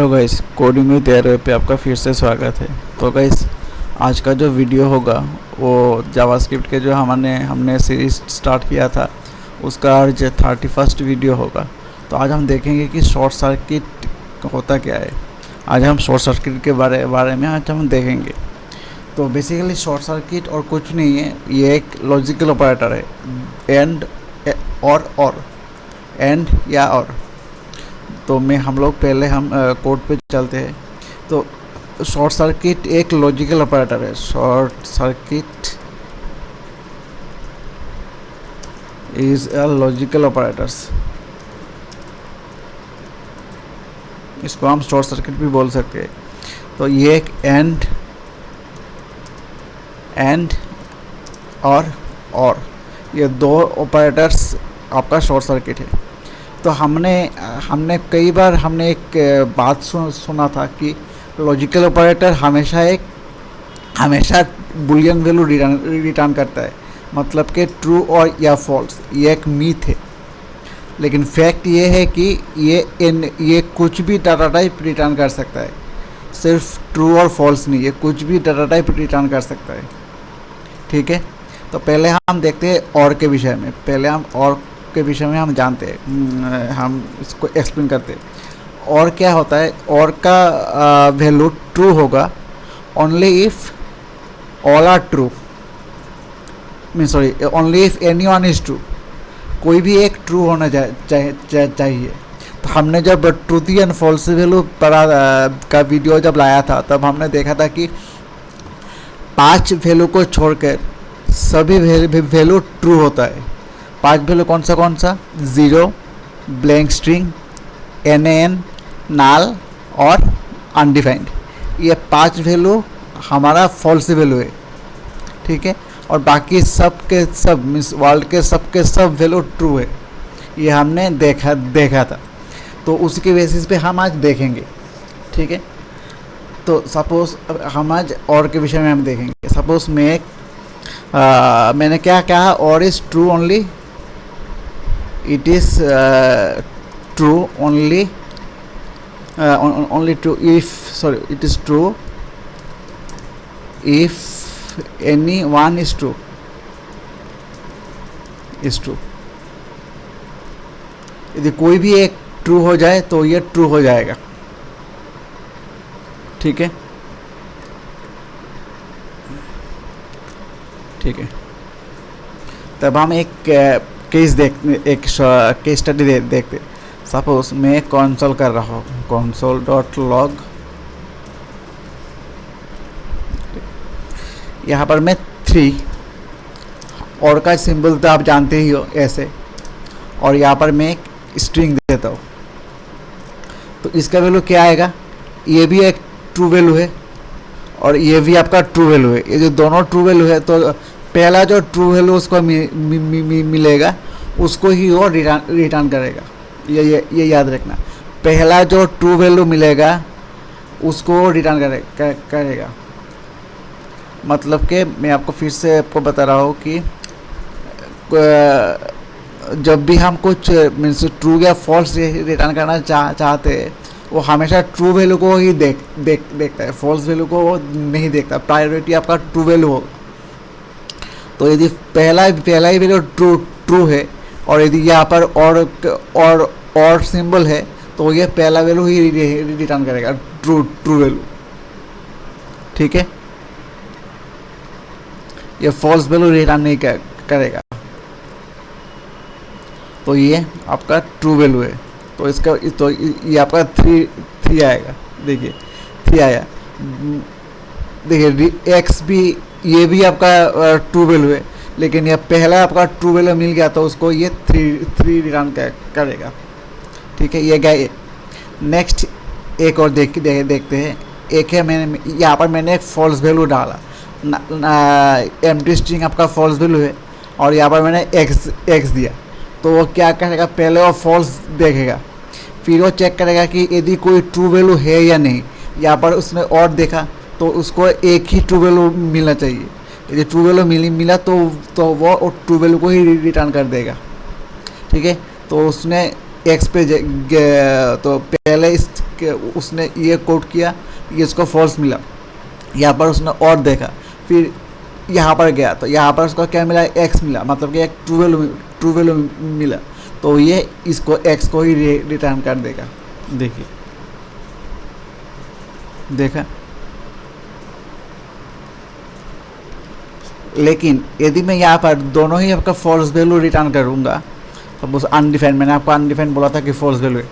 Hello guys, coding with arrow पे आपका फिर से स्वागत है। तो गाइस, आज का जो वीडियो होगा वो जावास्क्रिप्ट के जो हमने सीरीज स्टार्ट किया था उसका आज 31st वीडियो होगा। तो आज हम देखेंगे कि शॉर्ट सर्किट होता क्या है। आज हम शॉर्ट सर्किट के बारे में आज हम देखेंगे। तो बेसिकली शॉर्ट सर्किट और कुछ नहीं है, ये एक लॉजिकल ऑपरेटर है, एंड और एंड या और। तो हम लोग पहले कोड पे चलते हैं। तो शॉर्ट सर्किट एक लॉजिकल ऑपरेटर है। Short circuit is a logical operators. इसको हम शॉर्ट सर्किट भी बोल सकते हैं। तो ये एक एंड और ये दो ऑपरेटर्स आपका शॉर्ट सर्किट है। तो हमने कई बार एक बात सुना था कि लॉजिकल ऑपरेटर हमेशा बुलियन वैल्यू रिटर्न करता है, मतलब कि ट्रू और या फॉल्स। ये एक मीथ है, लेकिन फैक्ट ये है कि ये कुछ भी डाटा टाइप रिटर्न कर सकता है। सिर्फ ट्रू और फॉल्स नहीं, ये कुछ भी डाटा टाइप रिटर्न कर सकता है। ठीक है, तो पहले हम देखते हैं और के विषय में। हम जानते हैं, हम इसको एक्सप्लेन करते हैं। और क्या होता है, और का वैल्यू ट्रू होगा only if all are true, only if any one is true. कोई भी एक ट्रू होना चाहिए। तो हमने जब ट्रूथ एंड फॉल्स वैल्यू का वीडियो जब लाया था, तब हमने देखा था कि 5 वैल्यू को छोड़कर सभी वैल्यू ट्रू होता है। 5 वैल्यू कौन सा 0, ब्लैंक स्ट्रिंग, NaN, नल और अनडिफाइंड। ये 5 वैल्यू हमारा फॉल्स वैल्यू है। ठीक है, और बाकी सब के सब मीन्स वर्ल्ड के सब वैल्यू ट्रू है। ये हमने देखा था। तो उसके बेसिस पे हम आज देखेंगे। ठीक है, तो सपोज हम आज और के विषय में हम देखेंगे। सपोज मैंने क्या कहा, और is true only, it is true only true if it is true if any one is true यदि कोई भी एक ट्रू हो जाए तो ये ट्रू हो जाएगा। ठीक है, तब हम एक केस स्टडी देखते। सपोज मैं कंसोल कर रहा हूँ, console.log। यहाँ पर मैं 3 और का सिंबल तो आप जानते ही हो ऐसे, और यहाँ पर मैं एक स्ट्रिंग देता हूँ। तो इसका वैल्यू क्या आएगा, ये भी एक ट्रू वैल्यू है और ये भी आपका ट्रू वैल्यू है। ये जो दोनों ट्रू वैल्यू है, तो पहला जो ट्रू वैल्यू उसको मिलेगा, उसको ही वो रिटर्न करेगा। ये याद रखना, पहला जो ट्रू वैल्यू मिलेगा उसको रिटर्न करेगा। मतलब कि मैं आपको फिर से बता रहा हूँ कि जब भी हम कुछ मीन्स ट्रू या फॉल्स रिटर्न करना चाहते हैं, वो हमेशा ट्रू वैल्यू को ही देखता है, फॉल्स वैल्यू को वो नहीं देखता। प्रायोरिटी आपका ट्रू वैल्यू होगा। तो यदि पहला ही वैल्यू ट्रू है, और यदि यहाँ पर और सिंबल है, तो ये पहला वैल्यू ही रिटर्न करेगा, ट्रू वैल्यू। ठीक है, ये फॉल्स वैल्यू रिटर्न नहीं करेगा। तो ये आपका ट्रू वैल्यू है। तो ये आपका 3 आएगा। देखिए 3 आया। देखिए एक्स भी, ये भी आपका ट्रू वैल्यू है, लेकिन ये पहला आपका ट्रू वैल्यू मिल गया तो उसको ये 3 रिटर्न करेगा। ठीक है, ये गया। नेक्स्ट एक और देखते हैं। एक है, यहाँ पर मैंने एक फॉल्स वैल्यू डाला, एम्प्टी स्ट्रिंग आपका फॉल्स वैल्यू है, और यहाँ पर मैंने एक्स दिया। तो वो क्या करेगा, पहले वो फॉल्स देखेगा, फिर वो चेक करेगा कि यदि कोई ट्रू वैल्यू है या नहीं। यहाँ पर उसने और देखा तो उसको एक ही ट्रू वैल्यू मिलना चाहिए। यदि ट्रू वैल्यू मिला तो वो ट्रू वैल्यू को ही रिटर्न कर देगा। ठीक है, तो उसने एक्स पे तो पहले उसने ये कोड किया, ये इसको फॉल्स मिला, यहाँ पर उसने और देखा, फिर यहाँ पर गया तो यहाँ पर उसको क्या मिला, एक्स मिला, मतलब कि एक ट्रू वैल्यू मिला, तो ये इसको एक्स को ही रिटर्न कर देगा। देखिए, देखा। लेकिन यदि मैं यहाँ पर दोनों ही आपका फॉल्स वैल्यू रिटर्न करूँगा, सपोज अनडिफाइंड, मैंने आपको अनडिफाइंड बोला था कि फॉल्स वैल्यू है,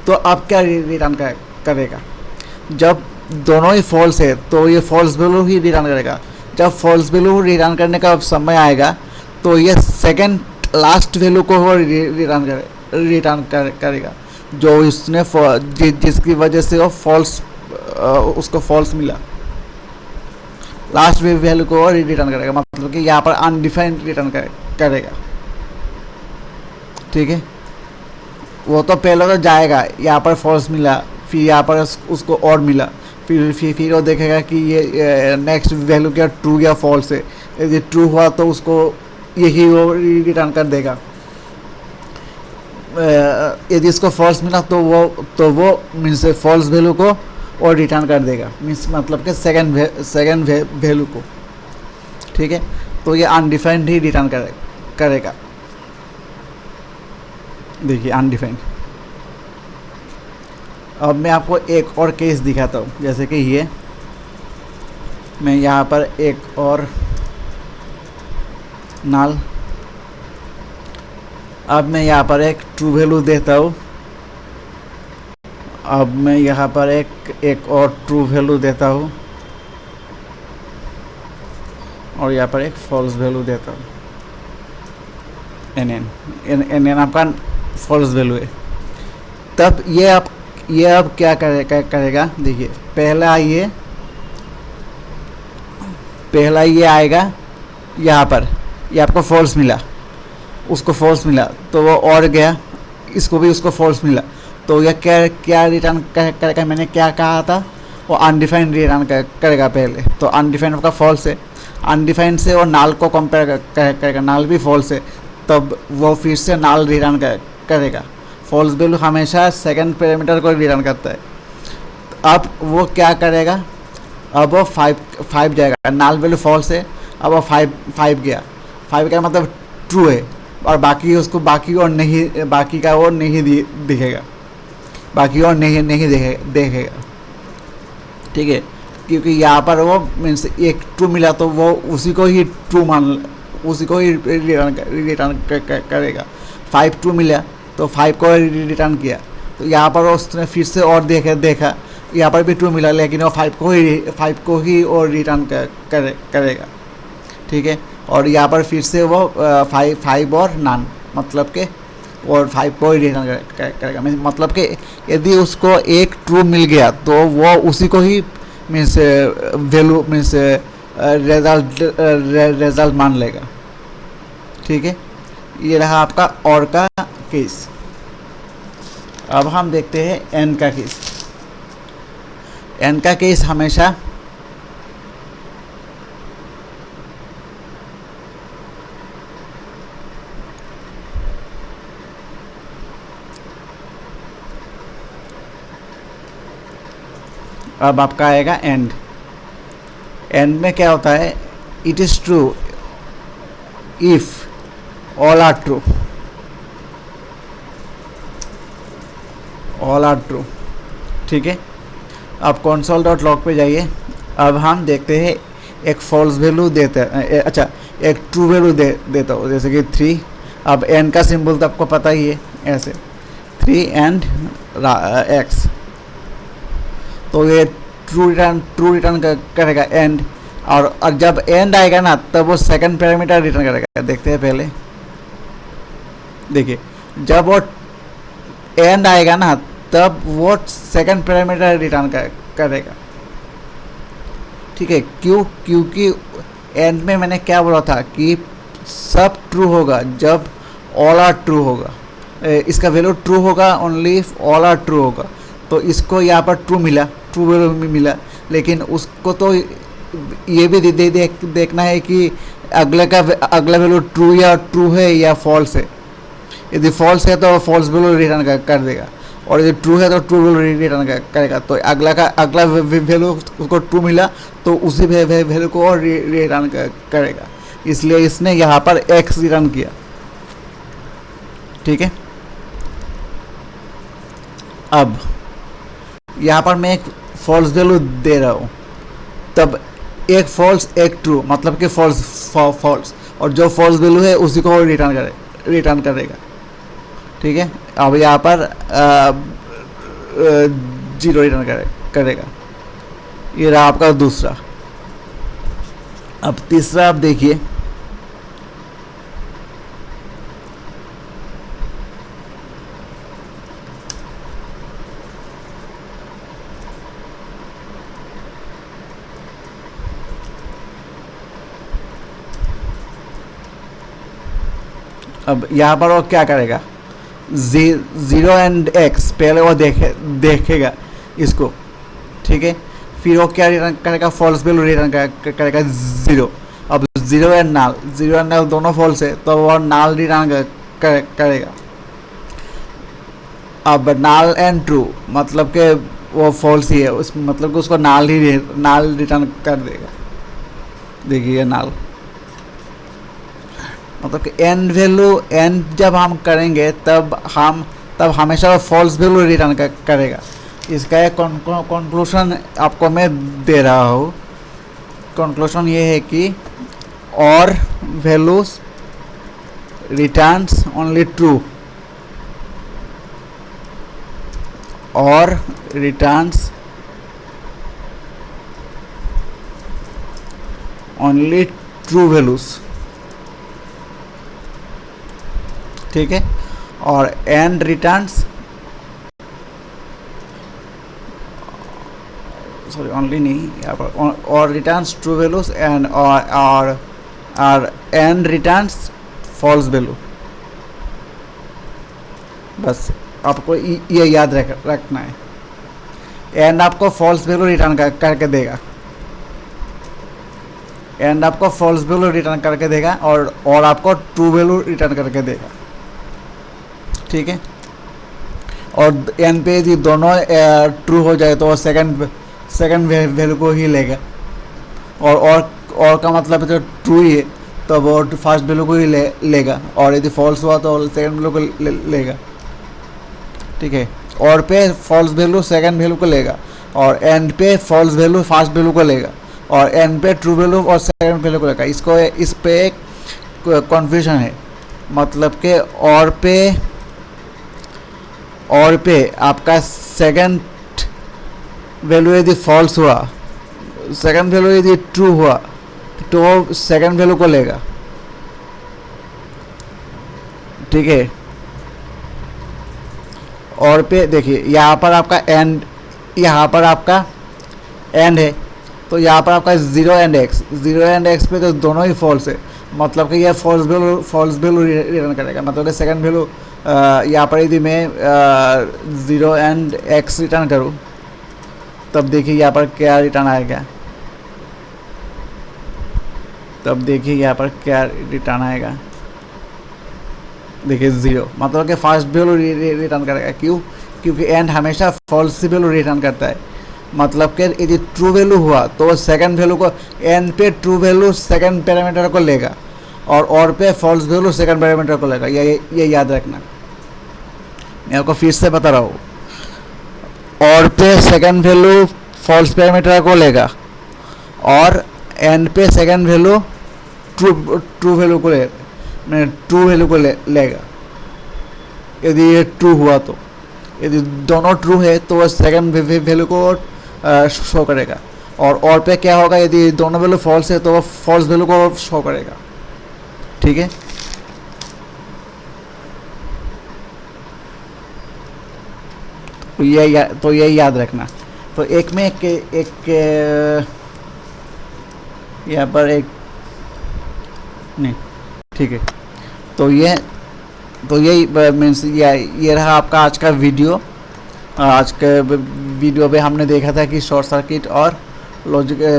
तो अब क्या रिटर्न करेगा, जब दोनों ही फॉल्स है तो ये फॉल्स वैल्यू ही रिटर्न करेगा। जब फॉल्स वैल्यू रिटर्न करने का समय आएगा तो ये सेकंड लास्ट वैल्यू को रिटर्न करेगा, जो इसने जिसकी वजह से वो फॉल्स उसको फॉल्स मिला, लास्ट वैल्यू को रिटर्न करेगा, मतलब कि यहाँ पर अनडिफाइंड रिटर्न करेगा। ठीक है, वो तो पहले तो जाएगा, यहाँ पर फॉल्स मिला, फिर यहाँ पर उसको और मिला, फिर वो देखेगा कि ये नेक्स्ट वैल्यू क्या ट्रू या फॉल्स है। यदि ट्रू हुआ तो उसको यही वो रिटर्न कर देगा, यदि इसको फॉल्स मिला तो वो मीन्स फॉल्स वैल्यू को और रिटर्न कर देगा, मीन्स मतलब कि सेकंड वैल्यू को। ठीक है, तो ये अनडिफाइंड ही रिटर्न करेगा। देखिए, अनडिफाइंड। अब मैं आपको एक और केस दिखाता हूँ, जैसे कि ये मैं यहाँ पर एक और नल, अब मैं यहाँ पर एक ट्रू वैल्यू देता हूँ, अब मैं यहाँ पर एक और ट्रू वैल्यू देता हूँ, और यहाँ पर एक फॉल्स वैल्यू देता हूँ, एन आपका फॉल्स वैल्यू है। तब ये अब क्या करेगा, देखिए, पहला ये आएगा यहाँ पर, ये आपको फॉल्स मिला, उसको फॉल्स मिला, तो वो और गया, इसको भी उसको फॉल्स मिला, तो यह क्या रिटर्न करेगा, मैंने क्या कहा था, वो अनडिफाइंड रिटर्न करेगा पहले। तो अनडिफाइंड आपका फॉल्स है, अनडिफाइंड से वो नाल को कंपेयर करेगा, नाल भी फॉल्स है, तब वो फिर से नाल रिटर्न करेगा। फॉल्स वैल्यू हमेशा सेकंड पैरामीटर को रिटर्न करता है। अब वो क्या करेगा, अब वो 5 जाएगा, नाल वैल्यू फॉल्स है, अब वो 5 गया, 5 का मतलब ट्रू है, और बाकी उसको बाकी का और नहीं दिखेगा, बाकी और नहीं देखेगा। ठीक है, क्योंकि यहाँ पर वो मीन्स एक ट्रू मिला तो वो उसी को ही रिटर्न करेगा। 5 ट्रू मिला तो 5 को रिटर्न किया, तो यहाँ पर उसने फिर से और देखा, यहाँ पर भी ट्रू मिला, लेकिन वो 5 को ही और रिटर्न करेगा। ठीक है, और यहाँ पर फिर से वो 5 और नन, मतलब के और 5 को ही रिटर्न करेगा। मतलब कि यदि उसको एक ट्रू मिल गया तो वो उसी को ही मीन्स वैल्यू मीन्स रिजल्ट मान लेगा। ठीक है, ये रहा आपका और का केस। अब हम देखते हैं एन का केस। एन का केस हमेशा अब आपका आएगा एंड। एंड में क्या होता है, it is true if all are true, all are true. ठीक है, अब console.log पे जाइए। अब हम देखते हैं एक फॉल्स वैल्यू देते हैं, अच्छा एक ट्रू वैल्यू देता हूँ, जैसे कि 3। अब एन का सिंबल तो आपको पता ही है, ऐसे 3 एंड x, तो ये ट्रू रिटर्न करेगा एंड। और जब एंड आएगा ना तब वो सेकंड पैरामीटर रिटर्न करेगा। देखते हैं पहले, देखिए जब वो एंड आएगा ना तब वो सेकंड पैरामीटर रिटर्न करेगा। ठीक है, क्योंकि एंड में मैंने क्या बोला था कि सब ट्रू होगा जब ऑल आर ट्रू होगा, इसका वैल्यू ट्रू होगा only if all are true होगा। तो इसको यहाँ पर ट्रू मिला, ट्रू वैल्यू मिला, लेकिन उसको तो ये भी देखना है कि अगला वैल्यू ट्रू है या फॉल्स है। यदि फॉल्स है तो फॉल्स वैल्यू रिटर्न कर देगा, और यदि ट्रू है तो ट्रू वैल्यू रिटर्न करेगा। तो अगला वैल्यू उसको ट्रू मिला तो उसी वैल्यू को और रिटर्न करेगा, इसलिए इसने यहाँ पर एक्स रिटर्न किया। ठीक है, अब यहाँ पर मैं एक फॉल्स वैल्यू दे रहा हूँ, तब एक फॉल्स एक ट्रू, मतलब कि फॉल्स फॉल्स, और जो फॉल्स वैल्यू है उसी को रिटर्न करेगा। ठीक है, अब यहाँ पर 0 रिटर्न करेगा। ये रहा आपका दूसरा। अब तीसरा आप देखिए, अब यहाँ पर वो क्या करेगा, 0 एंड x पहले वो देखेगा इसको। ठीक है, फिर वो क्या रिटर्न करेगा, फॉल्स वैल्यू रिटर्न करेगा 0। अब 0 एंड नल दोनों फॉल्स है तो वो नल रिटर्न करेगा। अब नल एंड ट्रू मतलब कि वो फॉल्स ही है, उस मतलब कि उसको नल रिटर्न कर देगा। देखिए नल मतलब कि एंड वैल्यू एंड जब हम करेंगे तब हमेशा फॉल्स वैल्यू रिटर्न करेगा। इसका एक कंक्लूजन आपको मैं दे रहा हूँ। कंक्लूजन ये है कि और वैल्यूज रिटर्न्स ओनली ट्रू, और रिटर्न्स ओनली ट्रू वैल्यूज। ठीक है, और एंड रिटर्न्स सॉरी ओनली नहीं यहाँ पर, और रिटर्न्स ट्रू वैल्यूज एंड और एंड रिटर्न्स फॉल्स वैल्यू। बस आपको ये याद रखना है। एंड आपको फॉल्स वैल्यू रिटर्न करके देगा, एंड आपको फॉल्स वैल्यू रिटर्न करके देगा, और आपको ट्रू वैल्यू रिटर्न करके देगा। ठीक है, और एन पे यदि दोनों ट्रू हो जाए तो वो सेकंड वैल्यू को ही लेगा, और का मतलब जो ट्रू ही है तो वो फर्स्ट वैल्यू को ही लेगा, और यदि फॉल्स हुआ तो सेकंड वैल्यू को लेगा। ठीक है, और पे फॉल्स वैल्यू सेकंड वैल्यू को लेगा, और एंड पे फॉल्स वैल्यू फर्स्ट वैल्यू को लेगा, और एंड पे ट्रू वैल्यू और सेकंड वैल्यू को लेगा। इस पे एक कन्फ्यूजन है, मतलब कि और पे आपका सेकंड वैल्यू यदि फॉल्स हुआ, सेकंड वैल्यू यदि ट्रू हुआ तो सेकंड वैल्यू को लेगा। ठीक है, और पे देखिए यहाँ पर आपका एंड, यहाँ पर आपका एंड है, तो यहाँ पर आपका 0 एंड x पे तो दोनों ही फॉल्स है, मतलब कि यह फॉल्स वैल्यू रिटर्न करेगा। मतलब कि सेकंड वैल्यू यहाँ पर यदि मैं 0 एंड x रिटर्न करूँ तब देखिए यहाँ पर क्या रिटर्न आएगा, तब देखिए यहाँ पर क्या रिटर्न आएगा। देखिए 0 मतलब कि फर्स्ट वैल्यू रिटर्न करेगा। क्योंकि एंड हमेशा फॉल्स वैल्यू रिटर्न करता है। मतलब कि यदि ट्रू वैल्यू हुआ तो सेकंड वैल्यू को, एंड पे ट्रू वैल्यू सेकंड पैरामीटर को लेगा, और पे फॉल्स वैल्यू सेकंड पैरामीटर को लेगा। ये याद रखना, मैं आपको फिर से बता रहा हूँ। और पे सेकंड वैल्यू फॉल्स पैरामीटर को लेगा, और एंड पे सेकंड वैल्यू ट्रू वैल्यू को लेगा। यदि ये ट्रू हुआ तो, यदि दोनों ट्रू है तो वह सेकंड वैल्यू को शो करेगा, और पे क्या होगा, यदि दोनों वैल्यू फॉल्स है तो वह फॉल्स वैल्यू को शो करेगा। ठीक है, तो ये याद रखना। तो एक में एक यहाँ पर एक नहीं, ठीक है। तो ये मीन्स ये रहा आपका आज का वीडियो। आज के वीडियो पे हमने देखा था कि शॉर्ट सर्किट और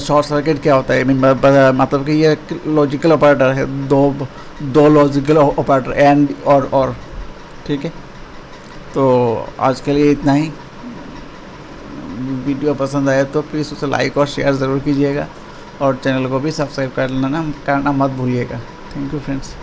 शॉर्ट सर्किट क्या होता है। मतलब कि ये लॉजिकल ऑपरेटर है, दो लॉजिकल ऑपरेटर एंड और ठीक है, तो आज के लिए इतना ही। वीडियो पसंद आए तो प्लीज़ उसे लाइक और शेयर ज़रूर कीजिएगा और चैनल को भी सब्सक्राइब करना मत भूलिएगा। Thank you friends.